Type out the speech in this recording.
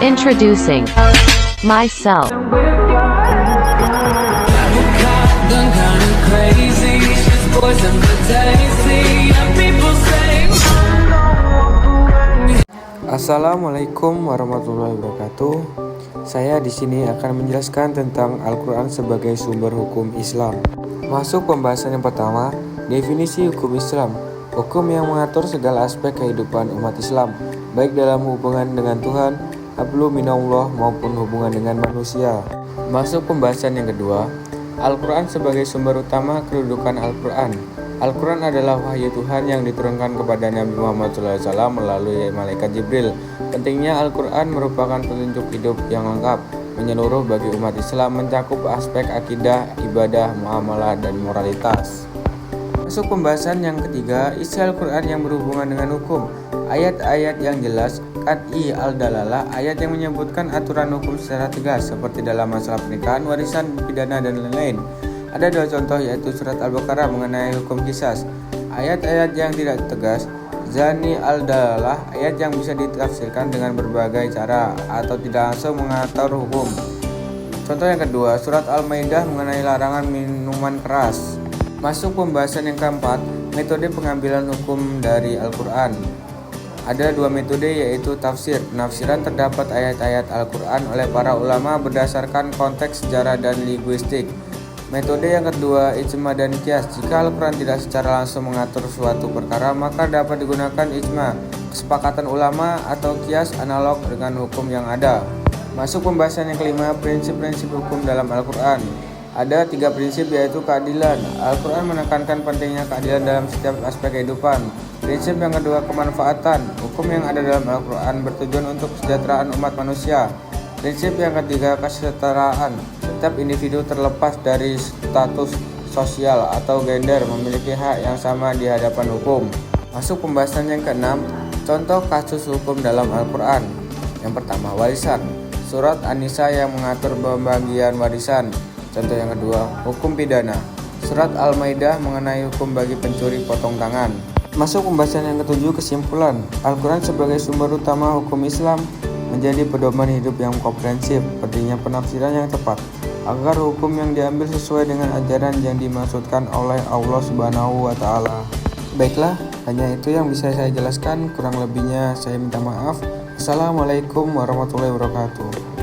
Introducing myself. Assalamualaikum warahmatullahi wabarakatuh. Saya di sini akan menjelaskan tentang Al-Quran sebagai sumber hukum Islam. Masuk pembahasan yang pertama, definisi hukum Islam. Hukum yang mengatur segala aspek kehidupan umat Islam, baik dalam hubungan dengan Tuhan, hablu minallah, maupun hubungan dengan manusia. Masuk pembahasan yang kedua, Al-Quran sebagai sumber utama kedudukan Al-Quran. Al-Quran adalah wahyu Tuhan yang diturunkan kepada Nabi Muhammad SAW melalui malaikat Jibril. Pentingnya Al-Quran merupakan petunjuk hidup yang lengkap, menyeluruh bagi umat Islam, mencakup aspek akidah, ibadah, muamalah, dan moralitas. Masuk pembahasan yang ketiga, isi Al-Quran yang berhubungan dengan hukum. Ayat-ayat yang jelas, qat'i al-dalalah, ayat yang menyebutkan aturan hukum secara tegas, seperti dalam masalah pernikahan, warisan, pidana, dan lain-lain. Ada dua contoh, yaitu surat Al-Baqarah mengenai hukum qisas. Ayat-ayat yang tidak tegas, zani al-dalalah, ayat yang bisa ditafsirkan dengan berbagai cara atau tidak langsung mengatur hukum. Contoh yang kedua, surat Al-Maidah mengenai larangan minuman keras. Masuk pembahasan yang keempat, metode pengambilan hukum dari Al-Quran. Ada dua metode, yaitu tafsir. Penafsiran terdapat ayat-ayat Al-Quran oleh para ulama berdasarkan konteks sejarah dan linguistik. Metode yang kedua, ijma dan qiyas. Jika Al-Quran tidak secara langsung mengatur suatu perkara, maka dapat digunakan ijma, kesepakatan ulama, atau qiyas analog dengan hukum yang ada. Masuk pembahasan yang kelima, prinsip-prinsip hukum dalam Al-Quran. Ada tiga prinsip, yaitu keadilan. Al-Quran menekankan pentingnya keadilan dalam setiap aspek kehidupan. Prinsip yang kedua, kemanfaatan. Hukum yang ada dalam Al-Quran bertujuan untuk kesejahteraan umat manusia. Prinsip yang ketiga, kesetaraan. Setiap individu terlepas dari status sosial atau gender memiliki hak yang sama di hadapan hukum. Masuk pembahasan yang keenam, contoh kasus hukum dalam Al-Quran. Yang pertama, warisan. Surat An-Nisa yang mengatur pembagian warisan. Contoh yang kedua, hukum pidana. Surat Al-Maidah mengenai hukum bagi pencuri potong tangan. Masuk pembahasan yang ketujuh, kesimpulan. Al-Quran sebagai sumber utama hukum Islam menjadi pedoman hidup yang komprehensif. Pentingnya penafsiran yang tepat agar hukum yang diambil sesuai dengan ajaran yang dimaksudkan oleh Allah Subhanahu wa Ta'ala. Baiklah, hanya itu yang bisa saya jelaskan. Kurang lebihnya saya minta maaf. Assalamualaikum warahmatullahi wabarakatuh.